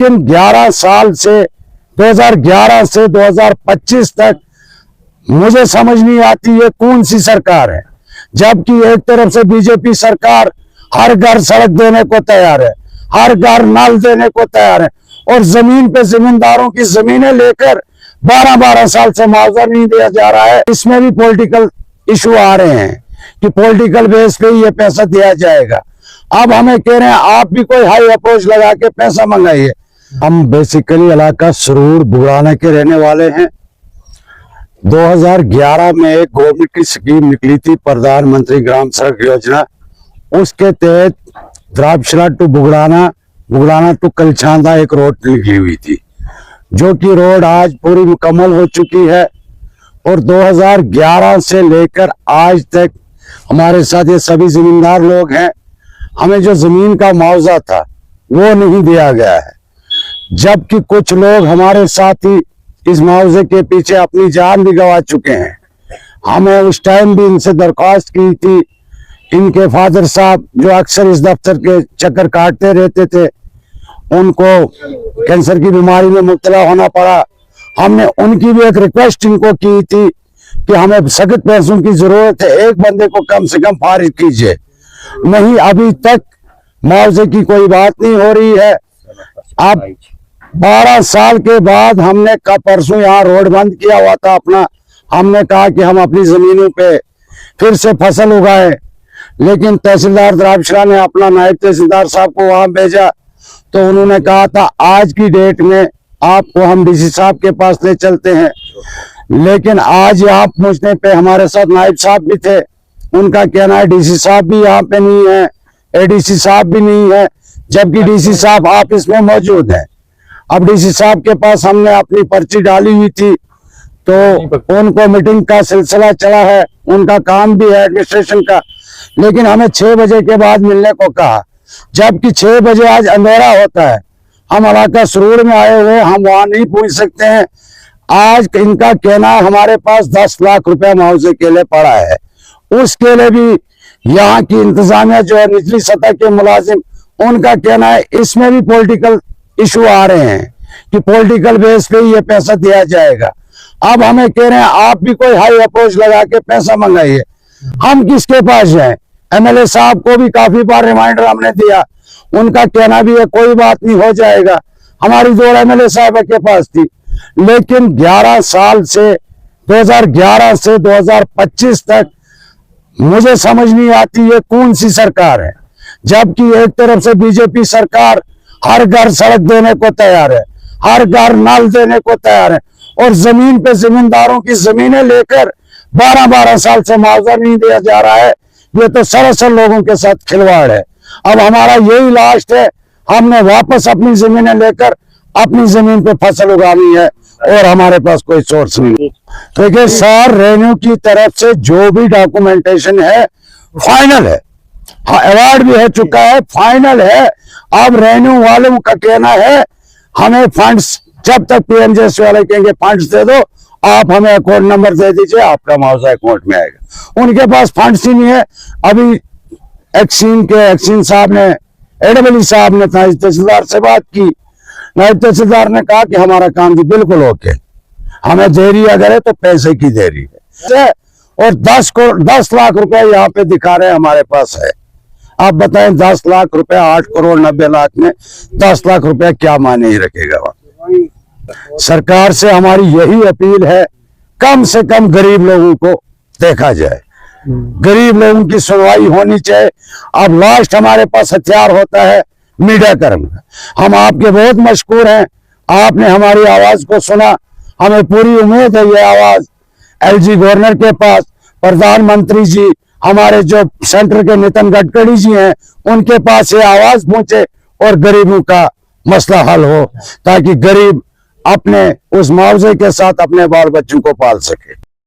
लेकिन 11 साल से 2011 से 2025 तक मुझे समझ नहीं आती ये कौन सी सरकार है। जबकि एक तरफ से बीजेपी सरकार हर घर सड़क देने को तैयार है, हर घर नल देने को तैयार है, और जमीन पे जमींदारों की जमीनें लेकर 12-12 साल से मुआवजा नहीं दिया जा रहा है। इसमें भी पॉलिटिकल इशू आ रहे हैं कि पॉलिटिकल बेस पे ये पैसा दिया जाएगा। अब हमें कह रहे हैं आप भी कोई हाई अप्रोच लगा के पैसा मंगाइए। हम बेसिकली इलाका सरूर बुगड़ाना के रहने वाले हैं। 2011 में एक गवर्नमेंट की स्कीम निकली थी, प्रधानमंत्री ग्राम सड़क योजना। उसके तहत द्राबशिला टू बुगड़ाना, बुगड़ाना टू कलछांदा एक रोड निकली हुई थी, जो कि रोड आज पूरी मुकम्मल हो चुकी है। और 2011 से लेकर आज तक हमारे साथ ये सभी जमींदार लोग हैं, हमें जो जमीन का मुआवजा था वो नहीं दिया गया है। जबकि कुछ लोग हमारे साथ ही इस मुआवजे के पीछे अपनी जान भी गंवा चुके हैं। हमें उस टाइम भी इनसे दरख्वास्त की थी। इनके फादर साहब जो अक्सर इस दफ्तर के चक्कर काटते रहते थे, उनको कैंसर की बीमारी में मुब्तला होना पड़ा। हमने उनकी भी एक रिक्वेस्ट इनको की थी कि हमें सख्त पैसों की जरूरत है, एक बंदे को कम से कम फारिग कीजिए। नहीं, अभी तक मुआवजे की कोई बात नहीं हो रही है। अब 12 साल के बाद हमने परसों यहाँ रोड बंद किया हुआ था अपना। हमने कहा कि हम अपनी जमीनों पे फिर से फसल उगाए, लेकिन तहसीलदार द्राबशिला ने अपना नायब तहसीलदार साहब को वहां भेजा, तो उन्होंने कहा था आज की डेट में आपको हम डीसी साहब के पास ले चलते हैं। लेकिन आज यहाँ पहुंचने पे हमारे साथ नायब साहब भी थे, उनका कहना है डीसी साहब भी यहाँ पे नहीं है, एडीसी साहब भी नहीं है, जबकि डीसी साहब ऑफिस में मौजूद है। अब डीसी साहब के पास हमने अपनी पर्ची डाली हुई थी, तो उनको मीटिंग का सिलसिला चला है, उनका काम भी है एडमिनिस्ट्रेशन का, लेकिन हमें 6 बजे के बाद मिलने को कहा। जबकि 6 बजे आज अंधेरा होता है, हम इलाका सरूर में आए हुए, हम वहां नहीं पहुंच सकते हैं। आज इनका कहना है हमारे पास 10 लाख रुपया मुआवजे के लिए पड़ा है। उसके लिए भी यहाँ की इंतजामिया जो है, निचली सतह के मुलाजिम, उनका कहना है इसमें भी पॉलिटिकल इशू आ रहे हैं कि पॉलिटिकल बेस पे ये पैसा दिया जाएगा। अब हमें कह रहे हैं आप भी कोई हाई अप्रोच लगा के पैसा मंगाइए। हम किसके पास जाएं? एमएलए साहब को भी काफी बार रिमाइंडर हमने दिया, उनका कहना भी है कोई बात नहीं, हो जाएगा। हमारी दौड़ एमएलए साहब के पास थी, लेकिन 11 साल से 2011 से 2025 तक मुझे समझ नहीं आती ये कौन सी सरकार है। जबकि एक तरफ से बीजेपी सरकार हर घर सड़क देने को तैयार है, हर घर नल देने को तैयार है, और जमीन पे जमींदारों की जमीनें लेकर 12-12 साल से मुआवजा नहीं दिया जा रहा है। ये तो सरासर लोगों के साथ खिलवाड़ है। अब हमारा यही लास्ट है, हमने वापस अपनी जमीनें लेकर अपनी जमीन पे फसल उगानी है, और हमारे पास कोई सोर्स नहीं। देखिए सर, रेन्यू की तरफ से जो भी डॉक्यूमेंटेशन है फाइनल है, अवार्ड भी हो चुका है, फाइनल है। अब रेन्यू वालों का कहना है हमें फंड्स, जब तक पीएमजेएसवाई वाले कहेंगे फंड्स दे दो, आप हमें अकाउंट नंबर दे दीजिए, आपका मुआवजा अकाउंट में आएगा। उनके पास फंड्स ही नहीं है। अभी एक्सीन साहब ने, एडब्ल्यू साहब ने तहसीलदार से बात की, नायब तहसीलदार ने कहा कि हमारा काम भी बिल्कुल ओके, हमें देरी अगर है तो पैसे की देरी है। और 10 लाख रुपए यहाँ पे दिखा रहे हैं हमारे पास है। आप बताएं 10 लाख रुपया 8 करोड़ 90 लाख में 10 लाख रुपया क्या माने ही रखेगा। सरकार से हमारी यही अपील है, कम से कम गरीब लोगों को देखा जाए, गरीब लोगों की सुनवाई होनी चाहिए। अब लास्ट हमारे पास हथियार होता है मीडिया कर्म। हम आपके बहुत मशकूर हैं, आपने हमारी आवाज को सुना। हमें पूरी उम्मीद है ये आवाज एलजी गवर्नर के पास, प्रधानमंत्री जी, हमारे जो सेंटर के नितिन गडकरी जी हैं, उनके पास ये आवाज पहुंचे और गरीबों का मसला हल हो, ताकि गरीब अपने उस मुआवजे के साथ अपने बाल बच्चों को पाल सके।